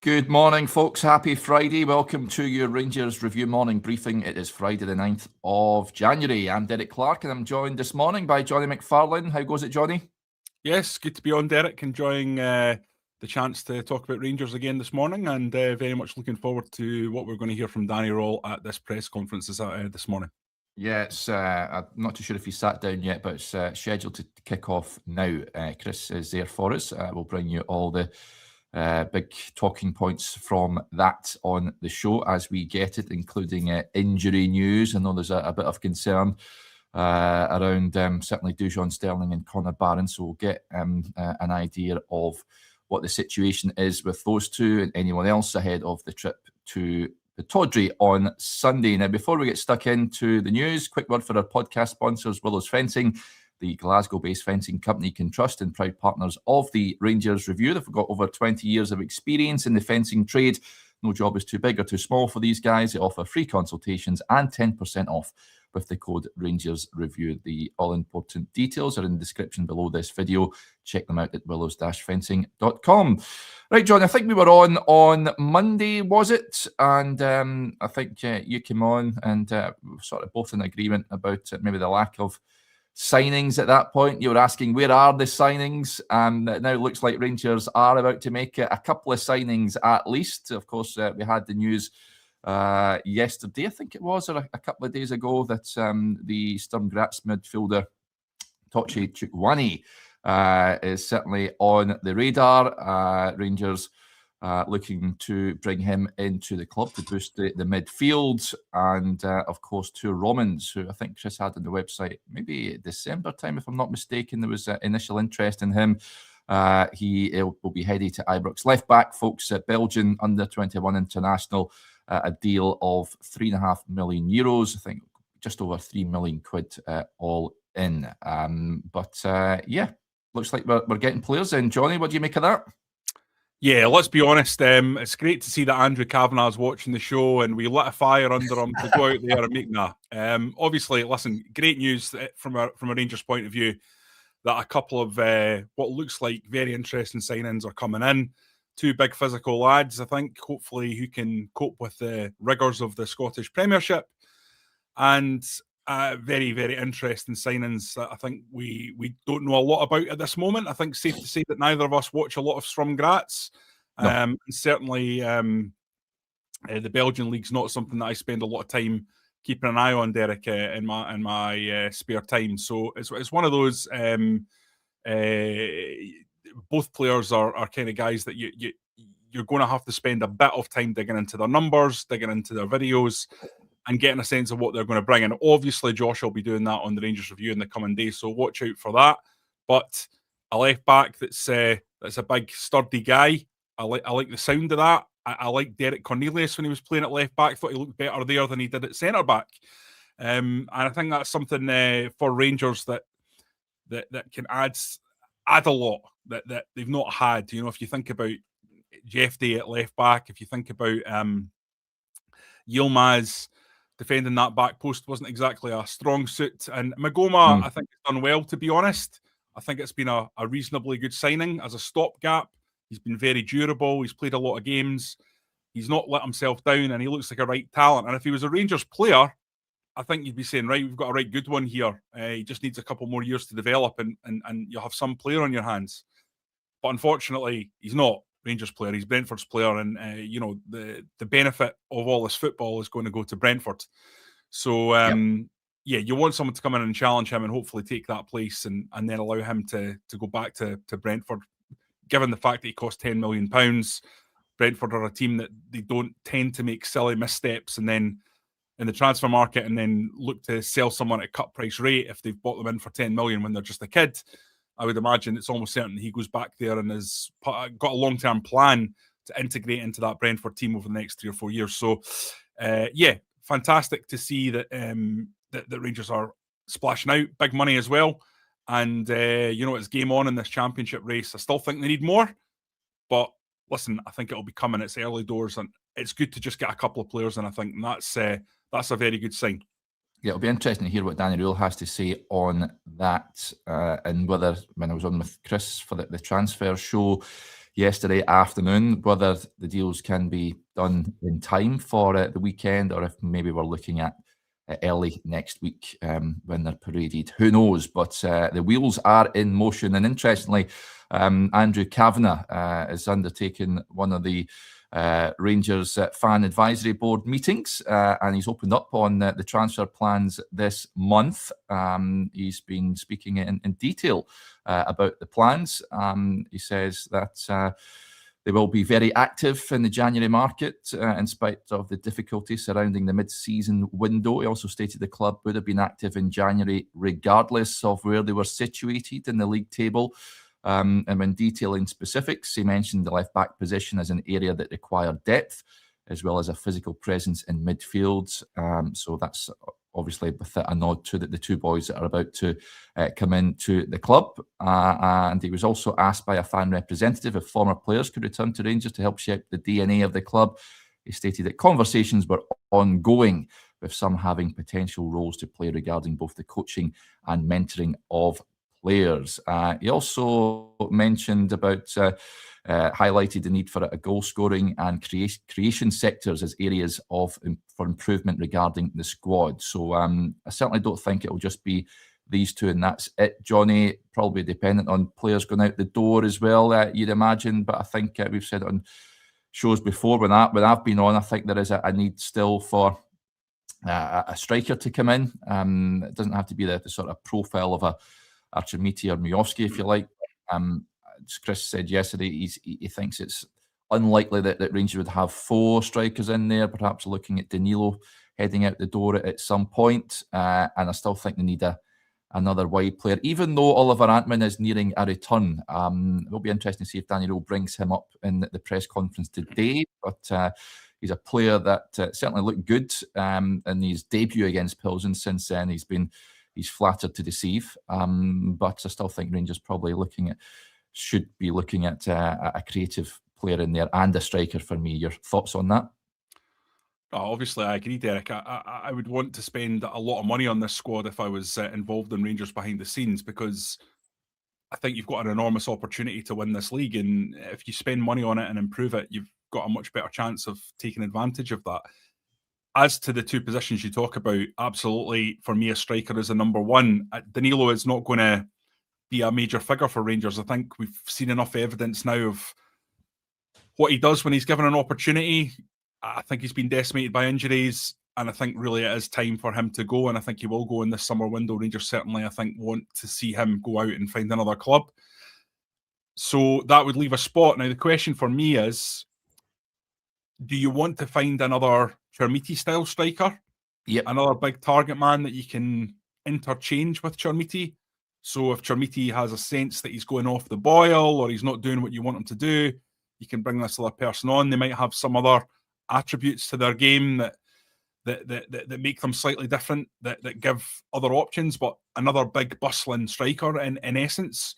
Good morning, folks. Happy Friday. Welcome to your Rangers Review Morning Briefing. It is Friday the 9th of January. I'm Derek Clark and I'm joined this morning by Jonny McFarlane. How goes it, Jonny? Yes, good to be on, Derek. Enjoying the chance to talk about Rangers again this morning, and very much looking forward to what we're going to hear from Danny Rohl at this press conference this morning. Yeah, I'm not too sure if he sat down yet, but it's scheduled to kick off now. Chris is there for us. We'll bring you all the big talking points from that on the show as we get it, including injury news. I know there's a bit of concern around certainly Barron and Sterling and Barron, so we'll get an idea of what the situation is with those two and anyone else ahead of the trip to the Tawdry on Sunday. Now, before we get stuck into the news, quick word for our podcast sponsors, Willows Fencing, the Glasgow-based fencing company you can trust and proud partners of the Rangers Review. They've got over 20 years of experience in the fencing trade. No job is too big or too small for these guys. They offer free consultations and 10% off with the code Rangers Review. The all-important details are in the description below this video. Check them out at willows-fencing.com. Right, John, I think we were on Monday, was it? And I think you came on and we were sort of both in agreement about maybe the lack of signings at that point. You were asking, where are the signings? And now it looks like Rangers are about to make a couple of signings at least. Of course, we had the news yesterday, I think it was, or a couple of days ago, that the Sturm Graz midfielder Tochi Chukwueze is certainly on the radar. Rangers looking to bring him into the club to boost the midfield. And, of course, two Romans, who I think Chris had on the website, maybe December time, if I'm not mistaken. There was initial interest in him. He will be headed to Ibrox. Left back, folks, Belgian under-21 international, a deal of €3.5 million. I think just over 3 million quid all in. Yeah, looks like we're getting players in. Jonny, what do you make of that? Yeah, let's be honest. It's great to see that Andrew Cavenagh is watching the show, and we lit a fire under him to go out there and make that. Obviously, listen, great news from a Rangers point of view that a couple of what looks like very interesting signings are coming in. Two big physical lads, I think, hopefully, who can cope with the rigours of the Scottish Premiership. And very, very interesting signings that I think we don't know a lot about at this moment. I think it's safe to say that neither of us watch a lot of Sturm Graz. No. And certainly the Belgian league's not something that I spend a lot of time keeping an eye on, Derek, in my spare time. So it's one of those. Both players are kind of guys that you're going to have to spend a bit of time digging into their numbers, digging into their videos, and getting a sense of what they're going to bring. And obviously, Josh will be doing that on the Rangers Review in the coming days, so watch out for that. But a left back that's a big, sturdy guy. I like the sound of that. I like Derek Cornelius when he was playing at left back. Thought he looked better there than he did at centre back. And I think that's something for Rangers that can add a lot that they've not had. You know, if you think about Jeff Day at left back, if you think about Yilmaz defending that back post, wasn't exactly a strong suit. And Magoma, I think, has done well, to be honest. I think it's been a reasonably good signing as a stopgap. He's been very durable. He's played a lot of games. He's not let himself down, and he looks like a right talent. And if he was a Rangers player, I think you'd be saying, right, we've got a right good one here. He just needs a couple more years to develop, and you'll have some player on your hands. But unfortunately, he's not Rangers player. He's Brentford's player, and the benefit of all this football is going to go to Brentford. So you want someone to come in and challenge him, and hopefully take that place, and then allow him to go back to Brentford. Given the fact that he cost £10 million, Brentford are a team that they don't tend to make silly missteps, and then in the transfer market, and then look to sell someone at a cut price rate if they've bought them in for 10 million when they're just a kid. I would imagine it's almost certain he goes back there and has got a long-term plan to integrate into that Brentford team over the next 3 or 4 years. So, fantastic to see that that Rangers are splashing out big money as well. And it's game on in this championship race. I still think they need more, but listen, I think it'll be coming. It's early doors, and it's good to just get a couple of players. And I think that's a very good sign. Yeah, it'll be interesting to hear what Danny Rohl has to say on that, and whether, when I was on with Chris for the transfer show yesterday afternoon, whether the deals can be done in time for the weekend, or if maybe we're looking at early next week when they're paraded. Who knows? But the wheels are in motion. And interestingly, Andrew Cavenagh has undertaken one of the Rangers fan advisory board meetings, and he's opened up on the transfer plans this month. He's been speaking in detail about the plans. He says that they will be very active in the January market in spite of the difficulties surrounding the mid-season window. He also stated the club would have been active in January regardless of where they were situated in the league table. And when detailing specifics, he mentioned the left-back position as an area that required depth, as well as a physical presence in midfield. So that's obviously with a nod to the two boys that are about to come into the club. And he was also asked by a fan representative if former players could return to Rangers to help shape the DNA of the club. He stated that conversations were ongoing, with some having potential roles to play regarding both the coaching and mentoring of players. He also mentioned about highlighted the need for a goal scoring and creation sectors as areas for improvement regarding the squad. So I certainly don't think it will just be these two and that's it, Jonny. Probably dependent on players going out the door as well, you'd imagine. But I think we've said it on shows before when I've been on, I think there is a need still for a striker to come in. It doesn't have to be the sort of profile of a Archimiti or Miovski, if you like. As Chris said yesterday, he thinks it's unlikely that Rangers would have 4 strikers in there, perhaps looking at Danilo heading out the door at some point. And I still think they need another wide player, even though Oliver Antman is nearing a return. It'll be interesting to see if Danny Rohl brings him up in the press conference today. But he's a player that certainly looked good in his debut against Pilsen. Since then, he's flattered to deceive. But I still think Rangers probably should be looking at a creative player in there and a striker for me. Your thoughts on that? Obviously, I agree, Derek. I would want to spend a lot of money on this squad if I was involved in Rangers behind the scenes, because I think you've got an enormous opportunity to win this league. And if you spend money on it and improve it, you've got a much better chance of taking advantage of that. As to the 2 positions you talk about, absolutely, for me, a striker is a number 1. Danilo is not going to be a major figure for Rangers. I think we've seen enough evidence now of what he does when he's given an opportunity. I think he's been decimated by injuries, and I think really it is time for him to go, and I think he will go in this summer window. Rangers certainly, I think, want to see him go out and find another club. So that would leave a spot. Now, the question for me is, do you want to find another Chermiti-style striker? Yep. Another big target man that you can interchange with Chermiti? So if Chermiti has a sense that he's going off the boil or he's not doing what you want him to do, you can bring this other person on. They might have some other attributes to their game that make them slightly different, that give other options, but another big bustling striker in essence.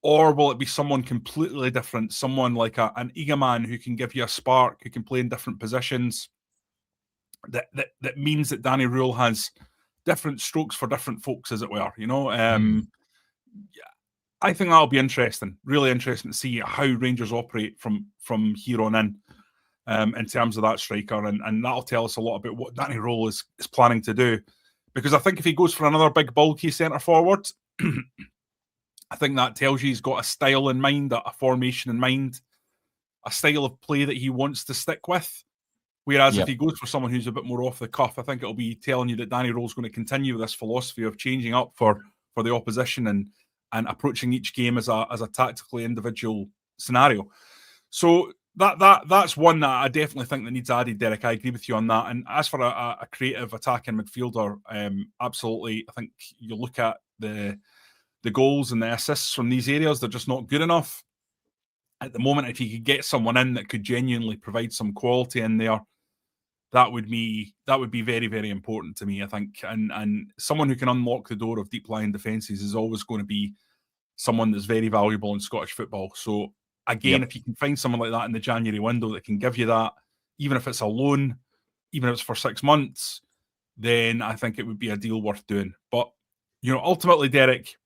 Or will it be someone completely different, someone like an Egaman who can give you a spark, who can play in different positions? That means that Danny Rohl has different strokes for different folks, as it were. I think that'll be interesting, really interesting to see how Rangers operate from here on in terms of that striker, and that'll tell us a lot about what Danny Rohl is planning to do. Because I think if he goes for another big bulky centre forward, I think that tells you he's got a style in mind, a formation in mind, a style of play that he wants to stick with. Whereas if he goes for someone who's a bit more off the cuff, I think it'll be telling you that Danny Rohl's going to continue with this philosophy of changing up for the opposition and approaching each game as a tactically individual scenario. So that's one that I definitely think that needs added, Derek. I agree with you on that. And as for a creative attacking midfielder, absolutely, I think you look at the goals and the assists from these areas, they're just not good enough. At the moment, if you could get someone in that could genuinely provide some quality in there, that would be very, very important to me, I think. And someone who can unlock the door of deep-lying defences is always going to be someone that's very valuable in Scottish football. So again, if you can find someone like that in the January window that can give you that, even if it's a loan, even if it's for 6 months, then I think it would be a deal worth doing. But, ultimately, Derek,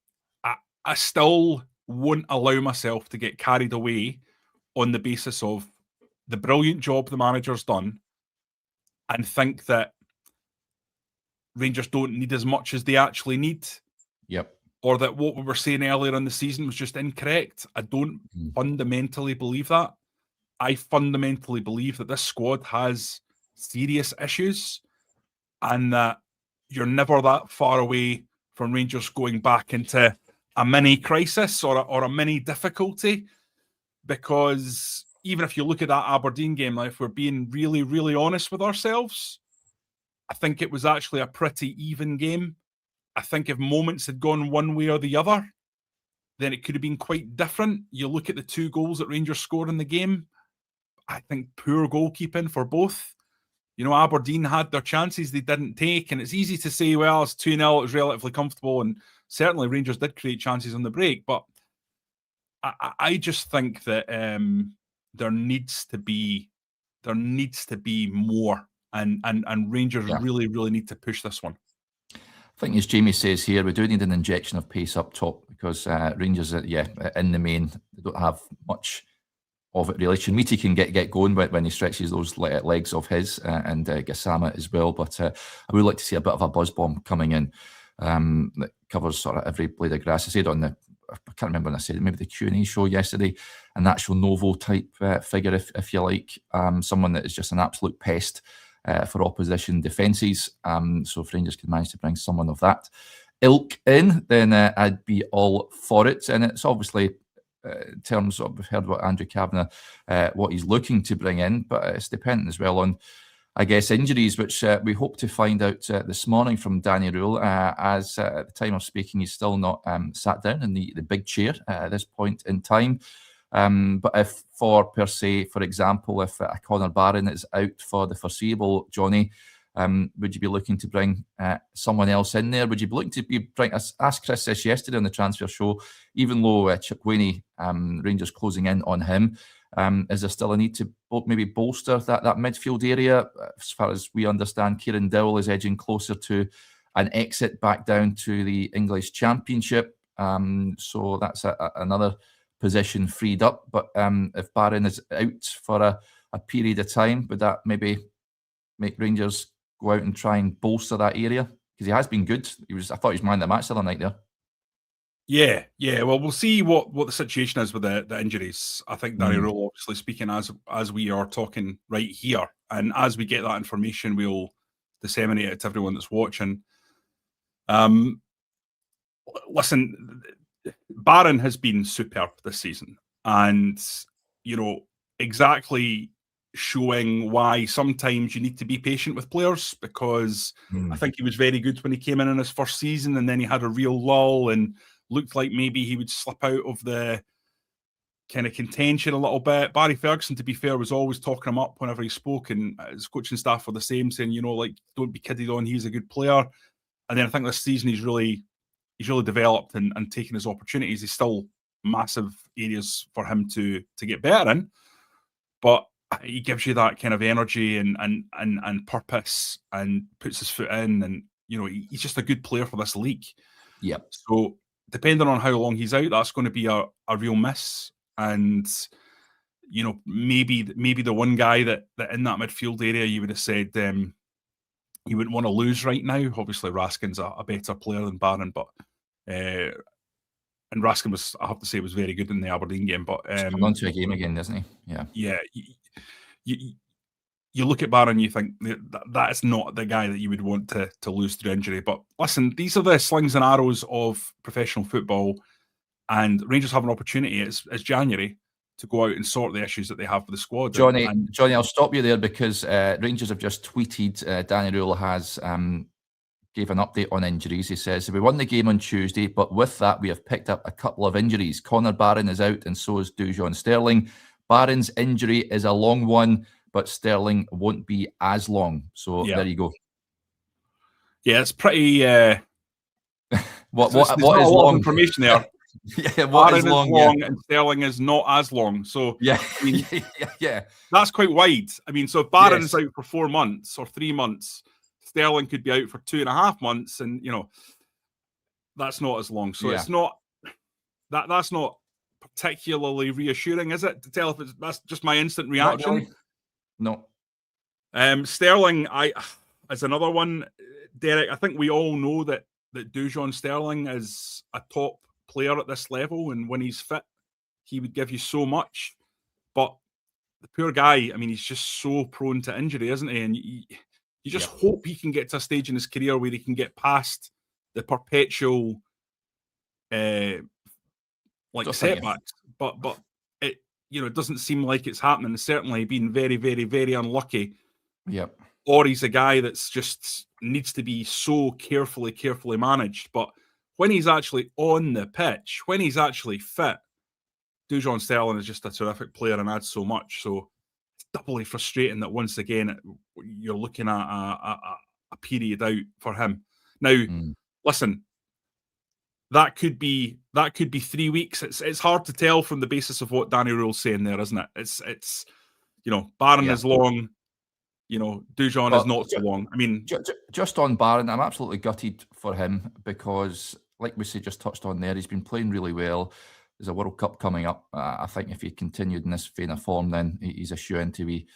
I still won't allow myself to get carried away on the basis of the brilliant job the manager's done and think that Rangers don't need as much as they actually need. Yep. Or that what we were saying earlier in the season was just incorrect. I don't fundamentally believe that. I fundamentally believe that this squad has serious issues and that you're never that far away from Rangers going back into a mini crisis or a mini difficulty, because even if you look at that Aberdeen game, like, if we're being really, really honest with ourselves, I think it was actually a pretty even game. I think if moments had gone one way or the other, then it could have been quite different. You look at the 2 goals that Rangers scored in the game, I think poor goalkeeping for both. You know, Aberdeen had their chances they didn't take, and it's easy to say, well, it's 2-0, it was relatively comfortable, and certainly Rangers did create chances on the break, but I just think that there needs to be more, and Rangers really, really need to push this one. I think, as Jamie says here, we do need an injection of pace up top, because Rangers, in the main, they don't have much of it really. Chimiti can get going when he stretches those legs of his, and Gassama as well. But I would like to see a bit of a buzz bomb coming in that covers sort of every blade of grass. I said I can't remember when I said it, maybe the Q&A show yesterday, an actual Novo type figure, if you like, someone that is just an absolute pest for opposition defences. So if Rangers can manage to bring someone of that ilk in, then I'd be all for it. And it's obviously, in terms of, we've heard about Andrew Cavenagh, what he's looking to bring in, but it's dependent as well on, I guess, injuries, which we hope to find out this morning from Danny Rohl, as at the time of speaking, he's still not sat down in the big chair at this point in time. But if for example, if Conor Barron is out for the foreseeable, Jonny, would you be looking to bring someone else in there? Would you be looking to ask Chris this yesterday on the transfer show, even though Chukwueze, Rangers closing in on him, is there still a need to maybe bolster that midfield area? As far as we understand, Kieran Dowell is edging closer to an exit back down to the English Championship. So that's another position freed up. But if Barron is out for a period of time, would that maybe make Rangers go out and try and bolster that area? Because he has been good. I thought he was man of the match the other night there. Yeah. Well, we'll see what the situation is with the injuries. I think Danny Rohl, obviously speaking as we are talking right here, and as we get that information, we'll disseminate it to everyone that's watching. Listen, Barron has been superb this season, and exactly showing why sometimes you need to be patient with players, because I think he was very good when he came in his first season, and then he had a real lull and looked like maybe he would slip out of the kind of contention a little bit. Barry Ferguson, to be fair, was always talking him up whenever he spoke, and his coaching staff were the same, saying, don't be kidded on, he's a good player. And then I think this season he's really developed and taken his opportunities. There's still massive areas for him to get better in, but he gives you that kind of energy and purpose, and puts his foot in, and he's just a good player for this league. Yeah. So depending on how long he's out, that's going to be a real miss. And maybe the one guy that in that midfield area you would have said you wouldn't want to lose right now. Obviously, Raskin's a better player than Barron, but and Raskin was, I have to say, was very good in the Aberdeen game. But come on to a game again, isn't he? Yeah. You look at Barron, you think that's not the guy that you would want to lose through injury. But listen, these are the slings and arrows of professional football, and Rangers have an opportunity. It's January to go out and sort the issues that they have with the squad. Jonny, I'll stop you there, because Rangers have just tweeted, Danny Rohl has gave an update on injuries. He says, we won the game on Tuesday, but with that, we have picked up a couple of injuries. Conor Barron is out, and so is Dujon Sterling. Barron's injury is a long one, but Sterling won't be as long. So There you go. Yeah, it's pretty... what is long? Information there. Yeah, what is long, and Sterling is not as long. So yeah, I mean, yeah, that's quite wide. I mean, so if Barron is out for 4 months or 3 months, Sterling could be out for 2.5 months, and that's not as long. So it's not that's not particularly reassuring, is it? To tell if that's just my instant reaction. Not really. No. Sterling, as another one, Derek. I think we all know that Dujon Sterling is a top player at this level, and when he's fit, he would give you so much. But the poor guy, I mean, he's just so prone to injury, isn't he? And you just hope he can get to a stage in his career where he can get past the perpetual setbacks. But it it doesn't seem like it's happening. It's certainly been very, very, very unlucky. Yep. Or he's a guy that's just needs to be so carefully managed. But when he's actually on the pitch, when he's actually fit, Dujon Sterling is just a terrific player and adds so much. So it's doubly frustrating that once again you're looking at a period out for him. Now, listen, that could be 3 weeks. It's hard to tell from the basis of what Danny Rohl's saying there, isn't it? It's Barron is long. Dujon is not so long. I mean, just on Barron, I'm absolutely gutted for him because, like we just touched on there, he's been playing really well. There's a World Cup coming up. I think if he continued in this vein of form, then he's a shoe-in to be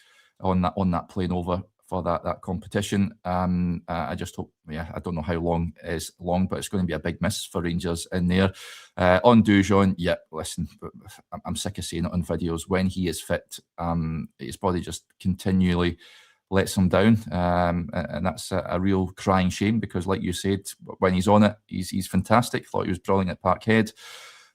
on that plane over for that competition. I just hope, I don't know how long is long, but it's going to be a big miss for Rangers in there. On Dujon, listen, I'm sick of seeing it on videos. When he is fit, his body just continually lets him down, and that's a real crying shame because, like you said, when he's on it, he's fantastic. Thought he was brilliant at Parkhead,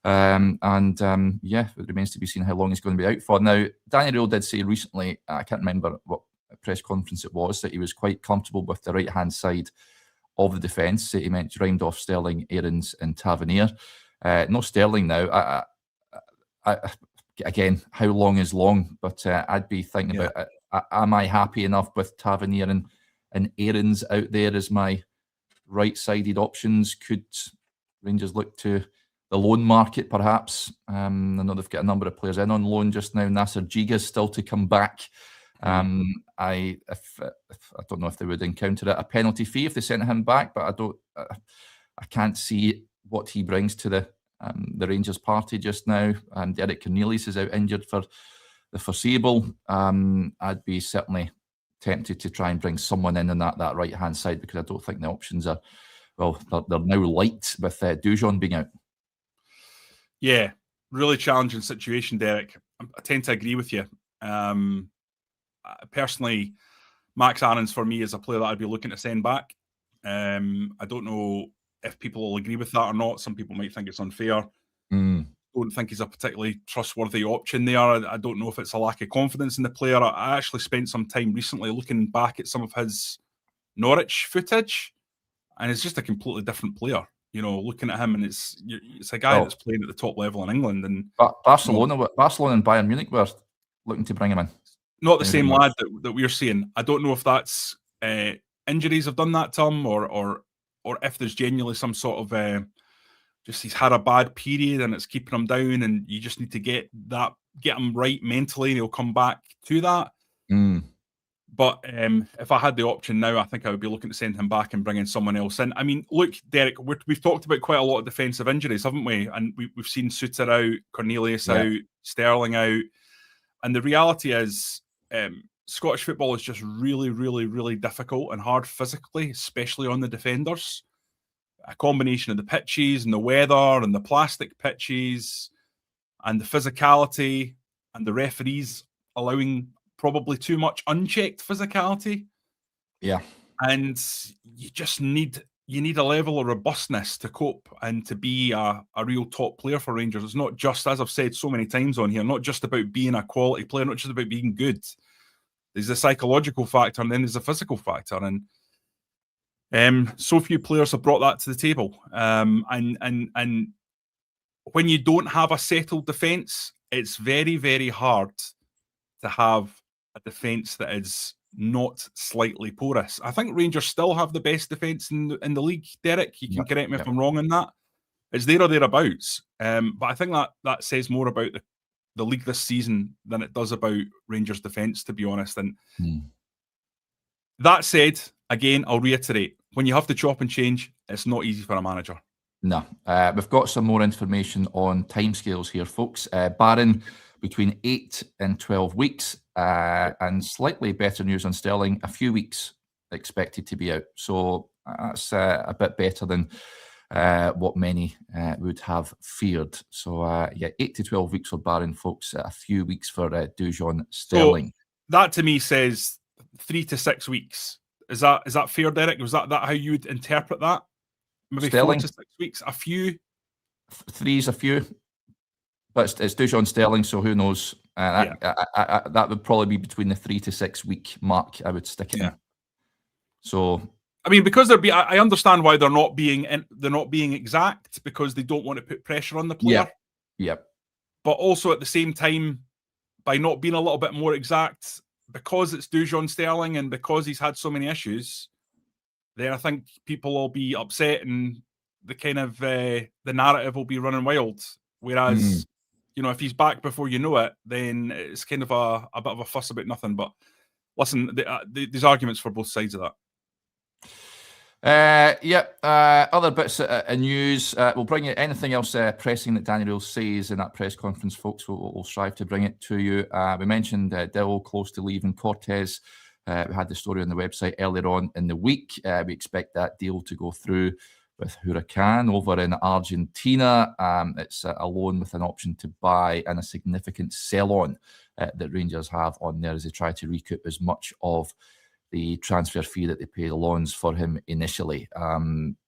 it remains to be seen how long he's going to be out for. Now, Danny Rohl did say recently, I can't remember what press conference it was, that he was quite comfortable with the right hand side of the defence. He rhymed off Sterling, Aarons, and Tavernier. No Sterling now. Again, how long is long? But I'd be thinking about, am I happy enough with Tavernier and Aarons out there as my right-sided options? Could Rangers look to the loan market, perhaps? I know they've got a number of players in on loan just now. Nasser Giga's still to come back. I don't know if they would encounter a penalty fee if they sent him back, but I can't see what he brings to the Rangers party just now. Derek Cornelius is out injured for the foreseeable. I'd be certainly tempted to try and bring someone in on that right hand side because I don't think the options are they're now light with Dujon being out. Yeah, really challenging situation, Derek. I tend to agree with you. Personally, Max Aarons for me is a player that I'd be looking to send back. I don't know if people will agree with that or not. Some people might think it's unfair. Don't think he's a particularly trustworthy option there. I don't know if it's a lack of confidence in the player. I actually spent some time recently looking back at some of his Norwich footage, and it's just a completely different player. Looking at him, and it's a guy that's playing at the top level in England. And Barcelona and Bayern Munich were looking to bring him in. Not the same lad that we're seeing. I don't know if that's injuries have done that to him, or if there's genuinely some sort of just he's had a bad period and it's keeping him down, and you just need to get him right mentally, and he'll come back to that. But if I had the option now, I think I would be looking to send him back and bring in someone else in. I mean, look, Derek, we've talked about quite a lot of defensive injuries, haven't we? And we've seen Suter out, Cornelius out, Sterling out. And the reality is Scottish football is just really, really, really difficult and hard physically, especially on the defenders. A combination of the pitches and the weather and the plastic pitches and the physicality and the referees allowing probably too much unchecked physicality. Yeah. And you just need a level of robustness to cope and to be a real top player for Rangers. It's not just, as I've said so many times on here, not just about being a quality player, not just about being good. There's a psychological factor and then there's a physical factor. And so few players have brought that to the table. And when you don't have a settled defence, it's very, very hard to have a defence that is not slightly porous. I think Rangers still have the best defence in the league, Derek. You can correct me if I'm wrong on that. It's there or thereabouts. But I think that says more about the league this season than it does about Rangers' defence, to be honest. And that said, again, I'll reiterate, when you have to chop and change, it's not easy for a manager. No. We've got some more information on timescales here, folks. Barron, between 8 and 12 weeks, and slightly better news on Sterling, a few weeks expected to be out. So that's a bit better than what many would have feared. So, 8 to 12 weeks for Barron, folks, a few weeks for Dujon Sterling. So that to me says 3 to 6 weeks. Is that fair, Derek? Was that how you would interpret that? Maybe Sterling, 4 to 6 weeks, a few? 3's a few. But it's Dujon Sterling, so who knows? That would probably be between the 3 to 6 week mark. I would stick it in. So, I mean, because I understand why they're not being exact, because they don't want to put pressure on the player. Yeah. But also at the same time, by not being a little bit more exact, because it's Dujon Sterling and because he's had so many issues, then I think people will be upset and the kind of the narrative will be running wild. Whereas, if he's back before you know it, then it's kind of a bit of a fuss about nothing. But listen, there's arguments for both sides of that. Other bits of news. We'll bring you anything else pressing that Danny Rohl says in that press conference, folks. We'll strive to bring it to you. We mentioned Dill close to leaving Cortez. We had the story on the website earlier on in the week. We expect that deal to go through with Huracan over in Argentina. It's a loan with an option to buy and a significant sell-on that Rangers have on there as they try to recoup as much of the transfer fee that they pay the loans for him initially.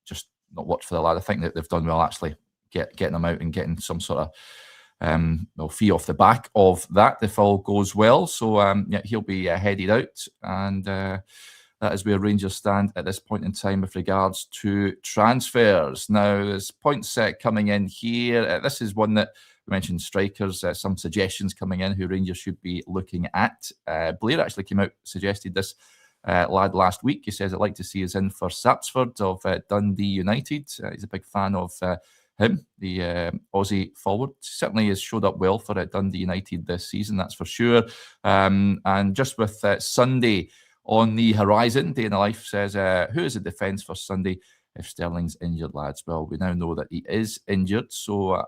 Just not worked for the lad. I think that they've done well actually getting him out and getting some sort of fee off the back of that if all goes well. So he'll be headed out, and that is where Rangers stand at this point in time with regards to transfers. Now there's points coming in here. This is one that we mentioned, strikers, some suggestions coming in who Rangers should be looking at. Blair actually came out, suggested this lad last week. He says, I'd like to see us in for Sapsford of Dundee United. He's a big fan of him, the Aussie forward. Certainly has showed up well for Dundee United this season, that's for sure. And just with Sunday on the horizon, Day in the Life says, who is the defence for Sunday if Sterling's injured, lads? Well, we now know that he is injured, so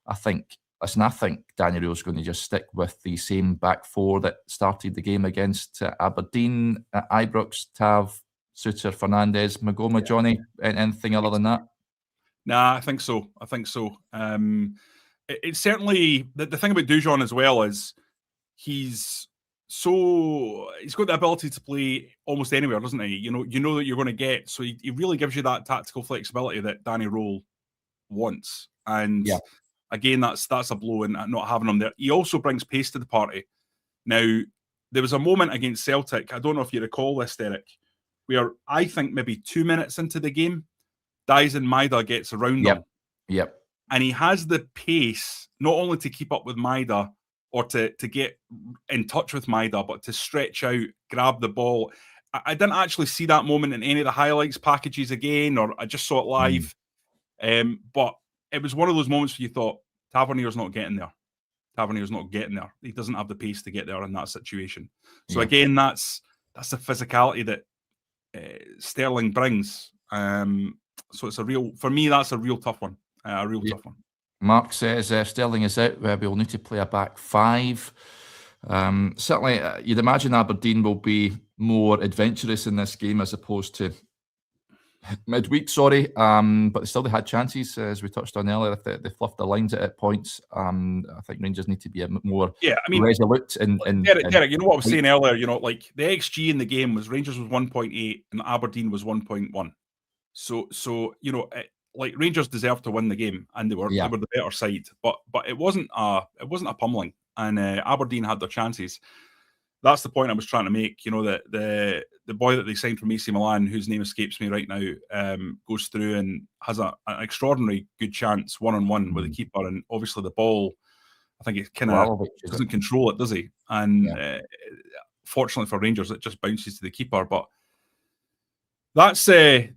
I think Danny Rohl's going to just stick with the same back four that started the game against Aberdeen, Ibrox, Tav, Suter, Fernandez, Magoma. Jonny, anything other than that? Nah, I think so. It's certainly the thing about Dujon as well is he's got the ability to play almost anywhere, doesn't he? You know that you're going to get, so he really gives you that tactical flexibility that Danny Rohl wants. And again, that's a blow in not having him there. He also brings pace to the party. Now, there was a moment against Celtic, I don't know if you recall this, Derek, where I think maybe 2 minutes into the game, Dyson Maeda gets around him. Yep. And he has the pace not only to keep up with Maeda or to get in touch with Maeda, but to stretch out, grab the ball. I didn't actually see that moment in any of the highlights packages again, or I just saw it live. But it was one of those moments where you thought, Tavernier's not getting there. He doesn't have the pace to get there in that situation. So again, that's the physicality that Sterling brings. So it's for me, that's a real tough one. Tough one. Mark says Sterling is out. We'll need to play a back five. Certainly, you'd imagine Aberdeen will be more adventurous in this game as opposed to midweek, but still they had chances, as we touched on earlier. If they fluffed the lines at points, I think Rangers need to be a bit more resolute. Derek, you know what I was saying earlier, like the XG in the game was Rangers was 1.8 and Aberdeen was 1.1. So like Rangers deserved to win the game, and they were the better side, but it wasn't a pummeling, and Aberdeen had their chances. That's the point I was trying to make. That the boy that they signed from AC Milan, whose name escapes me right now, goes through and has an extraordinary good chance one-on-one with the keeper, and obviously the ball, I think it kind of doesn't control it, does he? And fortunately for Rangers, it just bounces to the keeper. But that's a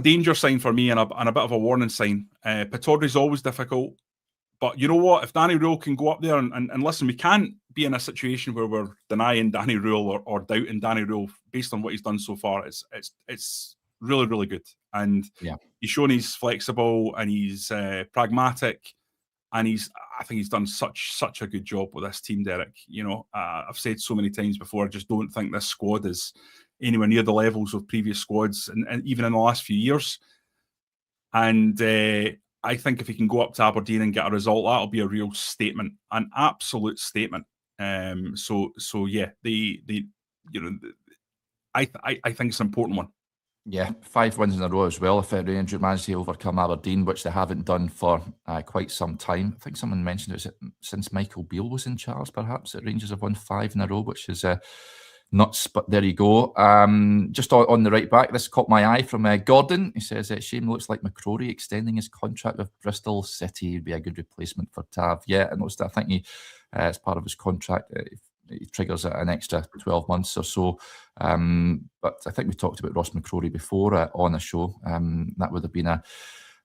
danger sign for me, and a bit of a warning sign. Pittodrie's always difficult. But you know what? If Danny Rohl can go up there and listen, we can't be in a situation where we're denying Danny Rohl or doubting Danny Rohl based on what he's done so far. It's really, really good. And he's shown he's flexible and he's pragmatic. And I think he's done such a good job with this team, Derek. You know, I've said so many times before, I just don't think this squad is anywhere near the levels of previous squads, and even in the last few years. And I think if he can go up to Aberdeen and get a result, that'll be a real statement, an absolute statement. So yeah, I think it's an important one. Yeah, 5 wins in a row as well. If Rangers managed to overcome Aberdeen, which they haven't done for quite some time. I think someone mentioned it was since Michael Beale was in charge, perhaps, that Rangers have won 5 in a row, which is nuts, but there you go. Just on the right back, this caught my eye from Gordon. He says, Shane looks like McCrory extending his contract with Bristol City would be a good replacement for Tav. Yeah, I noticed that. I think he, as part of his contract, he triggers an extra 12 months or so. But I think we talked about Ross McCrory before on a show. That would have been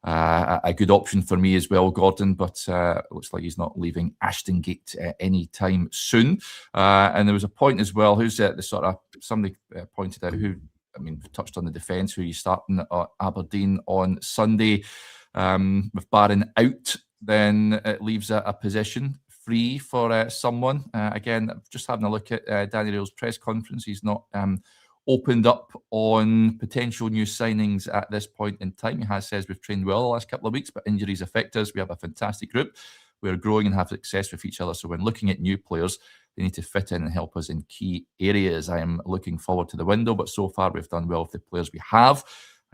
a good option for me as well, Gordon, but it looks like he's not leaving Ashton Gate anytime soon. And there was a point as well, who's the sort of, somebody pointed out who, I mean, touched on the defence, who you starting at Aberdeen on Sunday. With Barron out, then it leaves a position free for someone. Again, just having a look at Danny Rail's press conference, he's not opened up on potential new signings at this point in time. He has says we've trained well the last couple of weeks, but injuries affect us. We have a fantastic group. We're growing and have success with each other. So when looking at new players, they need to fit in and help us in key areas. I am looking forward to the window, but so far we've done well with the players we have.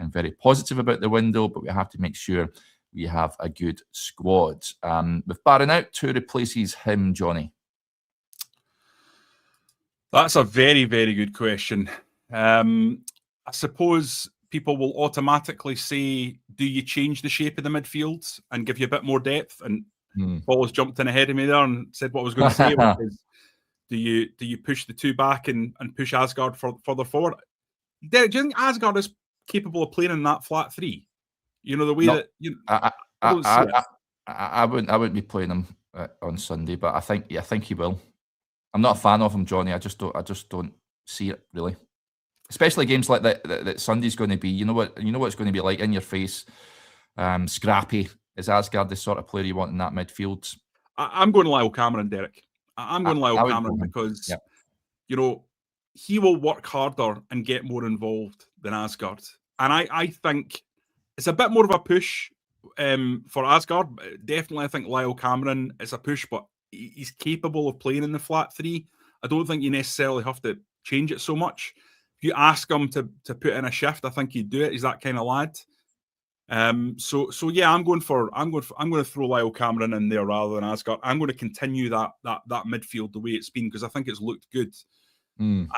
I'm very positive about the window, but we have to make sure we have a good squad. With Barron out, who replaces him, Jonny? That's a very, very good question. I suppose people will automatically say, do you change the shape of the midfield and give you a bit more depth? And Paul has jumped in ahead of me there and said what I was going to say, which is, do you push the two back and push Asgard further forward? Do you think Asgard is capable of playing in that flat three? You know, the way that I wouldn't be playing him on Sunday, but I think he will. I'm not a fan of him, Jonny. I just don't see it really. Especially games like that Sunday's going to be. You know what it's going to be like, in your face, scrappy. Is Asgard the sort of player you want in that midfield? I'm going Lyle Cameron, Derek. I'm going Lyle Cameron because you know, he will work harder and get more involved than Asgard. And I think it's a bit more of a push for Asgard. Definitely, I think Lyle Cameron is a push, but he's capable of playing in the flat three. I don't think you necessarily have to change it so much. If you ask him to put in a shift, I think he'd do it. He's that kind of lad. So yeah, I'm going to throw Lyle Cameron in there rather than Asgard. I'm going to continue that midfield the way it's been because I think it's looked good. And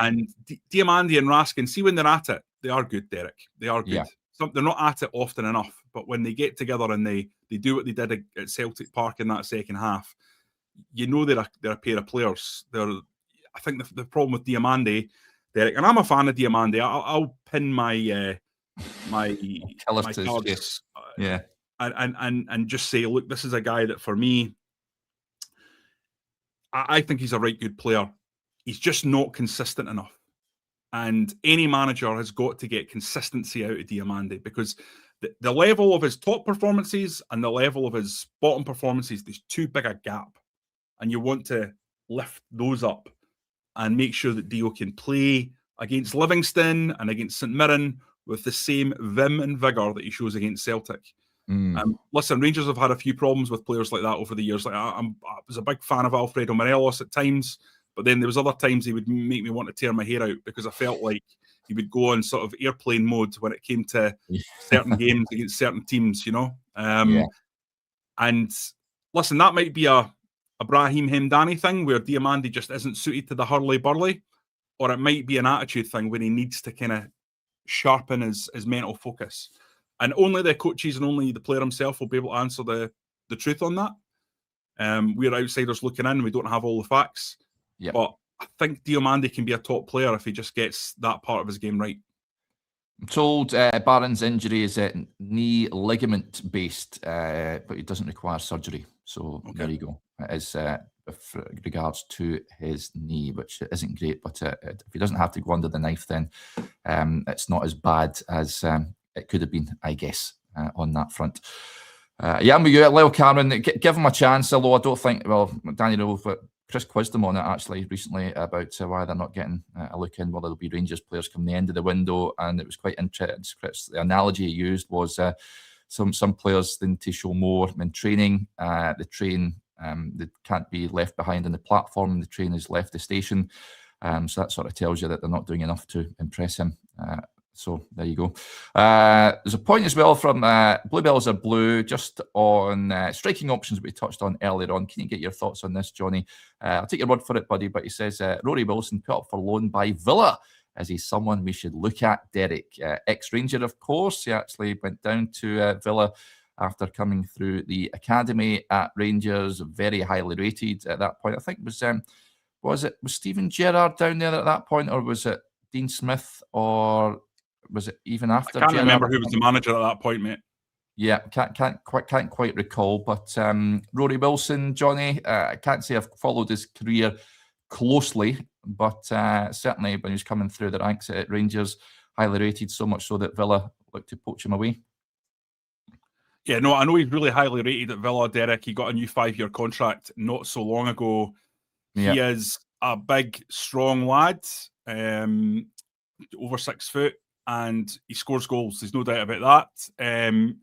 Diamandi and Raskin, see when they're at it, they are good, Derek. They are good. Yeah. They're not at it often enough, but when they get together and they do what they did at Celtic Park in that second half, you know they're a pair of players. I think the problem with Diamandi, Derek, and I'm a fan of Diamandi. I'll pin my cards, and just say, look, this is a guy that for me, I think he's a right good player. He's just not consistent enough. And any manager has got to get consistency out of Diamandi because the level of his top performances and the level of his bottom performances, there's too big a gap. And you want to lift those up and make sure that Dio can play against Livingston and against St Mirren with the same vim and vigour that he shows against Celtic. Listen, Rangers have had a few problems with players like that over the years. Like I was a big fan of Alfredo Morelos at times, but then there was other times he would make me want to tear my hair out because I felt like he would go on sort of airplane mode when it came to certain games against certain teams, you know. And listen, that might be a Brahim Hemdani thing where Diamandi just isn't suited to the hurly-burly, or it might be an attitude thing where he needs to kind of sharpen his mental focus. And only the coaches and only the player himself will be able to answer the truth on that. We're outsiders looking in. We don't have all the facts. But I think Diamandi can be a top player if he just gets that part of his game right. I'm told Barron's injury is knee ligament based, but he doesn't require surgery. So there you go. It is with regards to his knee, which isn't great. But if he doesn't have to go under the knife, then it's not as bad as it could have been, I guess, on that front. I'm with you, Lyle Cameron. Give him a chance, although I don't think, Danny Rohl, but Chris quizzed him on it actually recently about why they're not getting a look in, whether there'll be Rangers players come the end of the window, and it was quite interesting. Chris, the analogy he used was some players need to show more in training. The train, they can't be left behind on the platform. The train has left the station, so that sort of tells you that they're not doing enough to impress him. So there you go. There's a point as well from Bluebells Are Blue just on striking options we touched on earlier on. Can you get your thoughts on this, Jonny? I'll take your word for it, buddy, but he says Rory Wilson put up for loan by Villa. Is he someone we should look at, Derek? Ex-Ranger, of course. He actually went down to Villa after coming through the academy at Rangers, very highly rated at that point. I think was Steven Gerrard down there at that point, or was it Dean Smith, or was it even after? I can't remember who was the manager at that point, mate. Yeah, can't quite recall. But Rory Wilson, Jonny, I can't say I've followed his career closely, but certainly when he was coming through the ranks at Rangers, highly rated, so much so that Villa looked to poach him away. Yeah, no, I know he's really highly rated at Villa, Derek. He got a new 5-year contract not so long ago. He is a big, strong lad, over 6 foot. And he scores goals. There's no doubt about that.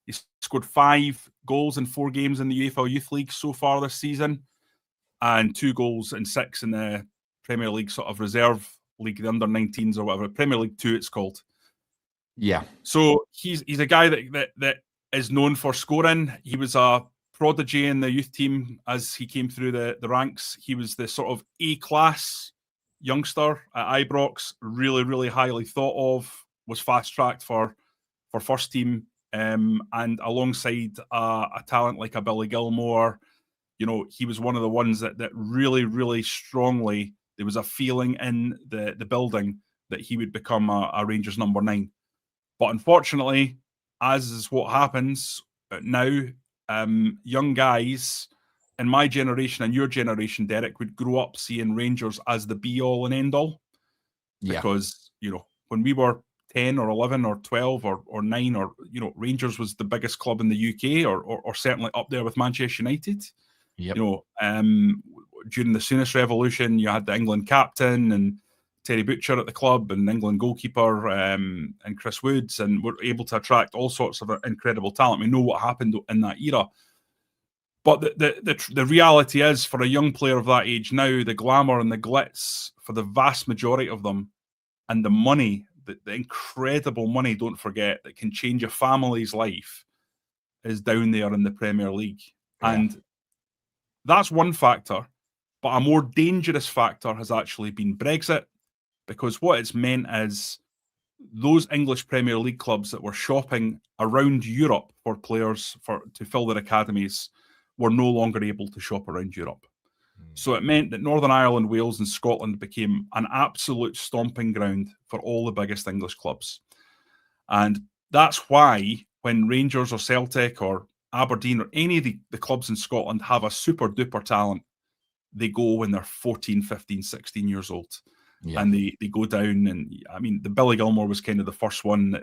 He's scored 5 goals in 4 games in the UEFA Youth League so far this season, and 2 goals in 6 in the Premier League sort of reserve league, the under-19s or whatever, Premier League 2 it's called. Yeah. So he's a guy that is known for scoring. He was a prodigy in the youth team as he came through the ranks. He was the sort of A-class youngster at Ibrox, really, really highly thought of, was fast-tracked for first team, and alongside a talent like a Billy Gilmore, you know, he was one of the ones that really, really strongly, there was a feeling in the building that he would become a Rangers number 9. But unfortunately, as is what happens now, young guys in my generation and your generation, Derek, would grow up seeing Rangers as the be-all and end-all. Yeah. Because, you know, when we were 10 or 11 or 12 or 9, or, you know, Rangers was the biggest club in the UK, or certainly up there with Manchester United. Yep. You know, during the Souness Revolution, you had the England captain and Terry Butcher at the club, and England goalkeeper and Chris Woods, and were able to attract all sorts of incredible talent. We know what happened in that era. But the reality is, for a young player of that age now, the glamour and the glitz for the vast majority of them, and the money, the incredible money, don't forget, that can change a family's life, is down there in the Premier League. Yeah. And that's one factor. But a more dangerous factor has actually been Brexit, because what it's meant is those English Premier League clubs that were shopping around Europe for players to fill their academies were no longer able to shop around Europe. So it meant that Northern Ireland, Wales and Scotland became an absolute stomping ground for all the biggest English clubs. And that's why when Rangers or Celtic or Aberdeen or any of the clubs in Scotland have a super duper talent, they go when they're 14, 15, 16 years old. Yeah. And they go down. And I mean, the Billy Gilmore was kind of the first one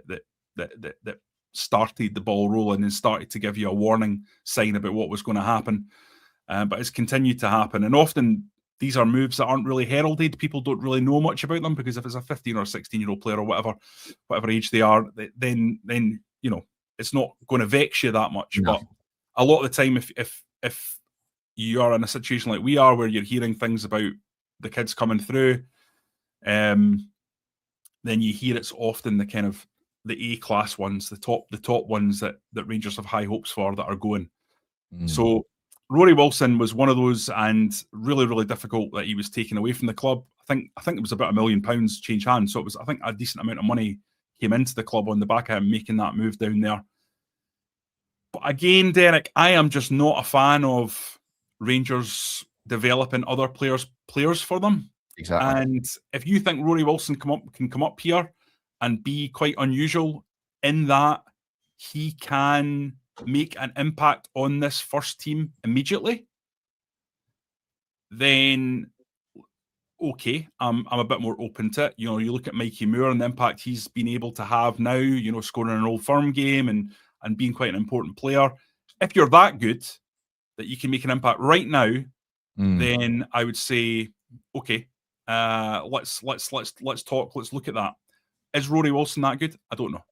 that started the ball rolling and started to give you a warning sign about what was going to happen. But it's continued to happen. And often these are moves that aren't really heralded. People don't really know much about them, because if it's a 15 or 16-year-old player or whatever age they are, then you know, it's not going to vex you that much. No. But a lot of the time, if you are in a situation like we are, where you're hearing things about the kids coming through, then you hear it's often the kind of the A-class ones, the top ones that Rangers have high hopes for, that are going. So Rory Wilson was one of those, and really, really difficult that he was taken away from the club. I think it was about £1 million change hands. So it was, I think, a decent amount of money came into the club on the back of him making that move down there. But again, Derek, I am just not a fan of Rangers developing other players for them. Exactly. And if you think Rory Wilson can come up here and be quite unusual in that he can make an impact on this first team immediately, then okay, I'm a bit more open to it. You look at Mikey Moore and the impact he's been able to have now, scoring an Old Firm game and being quite an important player. If you're that good that you can make an impact right now, then I would say, okay, let's talk. Let's look at that. Is Rory Wilson that good? I don't know.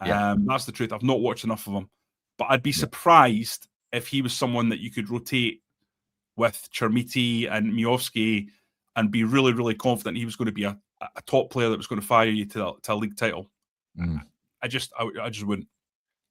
Yeah. That's the truth. I've not watched enough of him, but I'd be surprised if he was someone that you could rotate with Chermiti and Miovski and be really, really confident he was going to be a top player that was going to fire you to a league title. I just wouldn't.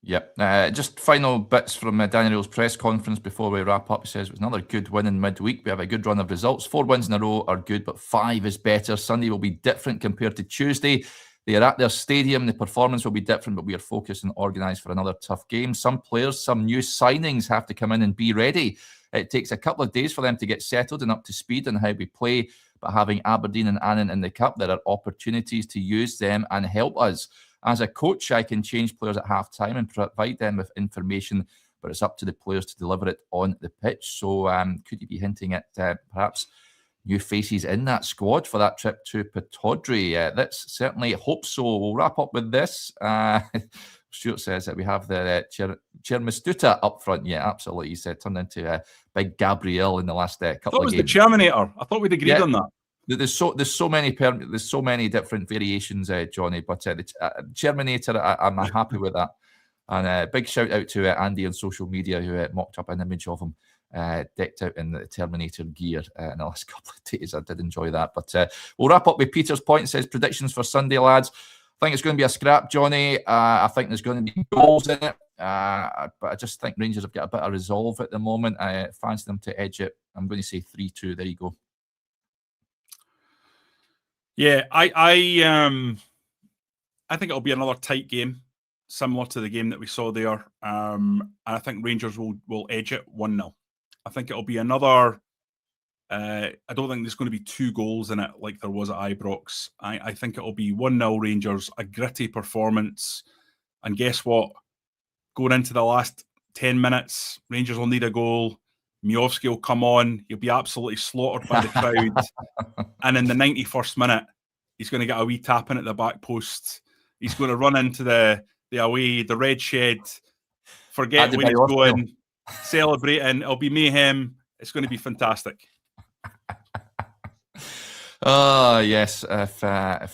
Yep. Just final bits from Daniel's press conference before we wrap up. He says it was another good win in midweek. We have a good run of results. 4 wins in a row are good, but 5 is better. Sunday will be different compared to Tuesday. They are at their stadium. The performance will be different, but we are focused and organised for another tough game. Some players, some new signings have to come in and be ready. It takes a couple of days for them to get settled and up to speed on how we play. But having Aberdeen and Annan in the cup, there are opportunities to use them and help us. As a coach, I can change players at half-time and provide them with information, but it's up to the players to deliver it on the pitch. So could you be hinting at perhaps new faces in that squad for that trip to Pataudry? Let's certainly hope so. We'll wrap up with this. Stuart says that we have the Chermistuta up front. Yeah, absolutely. He said turned into big Gabriel in the last couple of games. That was the Terminator. I thought we'd agreed on that. There's so many different variations, Johnny. But the Terminator, I'm happy with that. And big shout out to Andy on social media who mocked up an image of him decked out in the Terminator gear in the last couple of days. I did enjoy that. But we'll wrap up with Peter's point. It says predictions for Sunday, lads. I think it's going to be a scrap, Johnny. I think there's going to be goals in it. But I just think Rangers have got a bit of resolve at the moment. I fancy them to edge it. I'm going to say 3-2. There you go. Yeah, I think it'll be another tight game, similar to the game that we saw there. And I think Rangers will edge it 1-0. I think it'll be another. I don't think there's going to be 2 goals in it like there was at Ibrox. I think it'll be 1-0 Rangers, a gritty performance. And guess what? Going into the last 10 minutes, Rangers will need a goal. Miovski will come on. He'll be absolutely slaughtered by the crowd. And in the 91st minute, he's going to get a wee tap in at the back post. He's going to run into the red shed, forget where he's going, celebrating. It'll be mayhem. It's going to be fantastic. Yes, if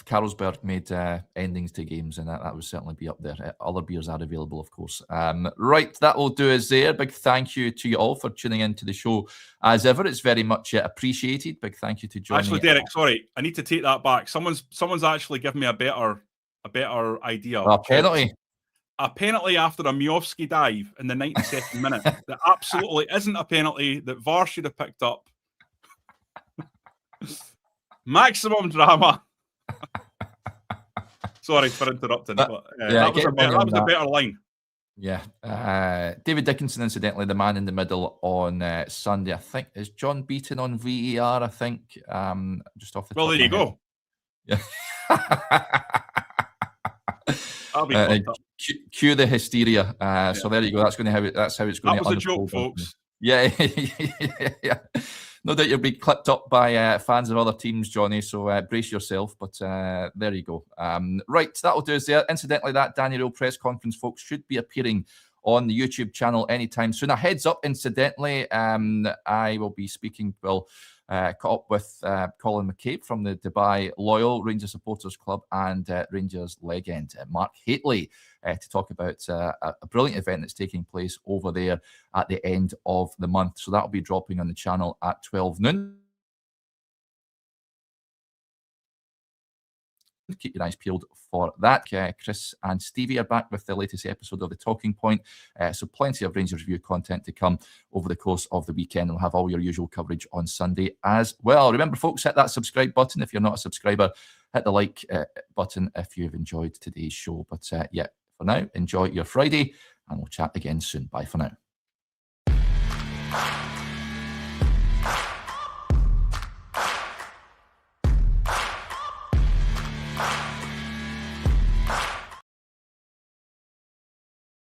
Carlsberg made endings to games, and that would certainly be up there. Other beers are available, of course. Right, that will do us there. Big thank you to you all for tuning into the show. As ever, it's very much appreciated. Big thank you to Jonny. Actually, Derek, sorry, I need to take that back. Someone's actually given me a better idea. A penalty. A penalty after a Miovski dive in the 92nd minute. That absolutely isn't a penalty that VAR should have picked up. Maximum drama. Sorry for interrupting, but that was a better line. Yeah. David Dickinson, incidentally, the man in the middle on Sunday. I think is John Beaton on VAR. I think just off the. Well, there you go. Yeah. I'll be cue the hysteria. So there you go. That's how it's going. That was a joke, folks. Yeah. Yeah. No doubt you'll be clipped up by fans of other teams, Johnny, so brace yourself. But there you go. Right, that'll do us there. Incidentally, that Daniel press conference, folks, should be appearing on the YouTube channel anytime soon. A heads up, incidentally, I will be speaking, caught up with Colin McCabe from the Dubai Loyal Rangers Supporters Club and Rangers legend Mark Hateley to talk about a brilliant event that's taking place over there at the end of the month. So that'll be dropping on the channel at 12 noon. Keep your eyes peeled for that. Chris and Stevie are back with the latest episode of The Talking Point. So plenty of Rangers review content to come over the course of the weekend. We'll have all your usual coverage on Sunday as well. Remember, folks, hit that subscribe button if you're not a subscriber. Hit the like button if you've enjoyed today's show. But yeah, for now, enjoy your Friday and we'll chat again soon. Bye for now.